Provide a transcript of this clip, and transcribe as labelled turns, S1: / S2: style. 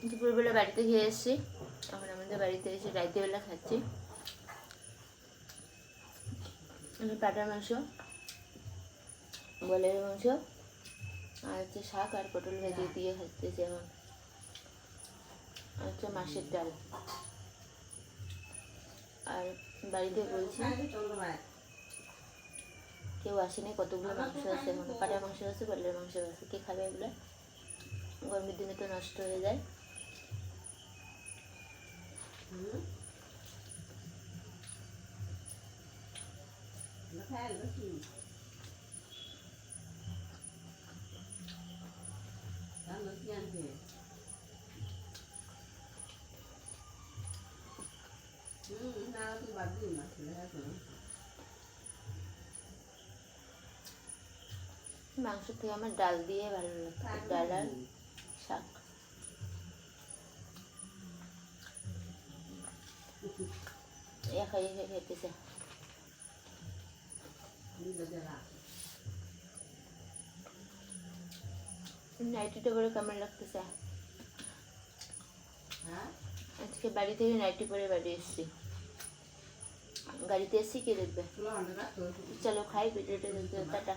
S1: দুপুরবেলা বাড়িতে খেয়ে এসেছি, এখন আমাদের বাড়িতে এসে রাত্রিবেলা খাচ্ছি। পাটার মাংস, বলের মাংস আর হচ্ছে শাক আর পটল ভেজে দিয়ে খাচ্তেছি এখন। আর হচ্ছে মাছের ডাল। আর বাড়িতে বলছি কেউ আসেনি, কতগুলো মাংস আছে, এখন পাটার মাংস আছে, বলের মাংস আছে, কে খাবে এগুলো? গরমের দিনে তো নষ্ট হয়ে যায়। মাংস থেকে আমার ডাল দিয়ে ভালো লাগে, ডাল আর শাক। একা একা খেতেছে। নাইটিটা করে কেমন লাগতেছে? আজকে বাড়ি থেকে নাইটি পরে বাড়ি এসেছি। গাড়িতে এসেছি কে দেখবে? চলো খাই, ভিডিওটা দেখতে টাটা।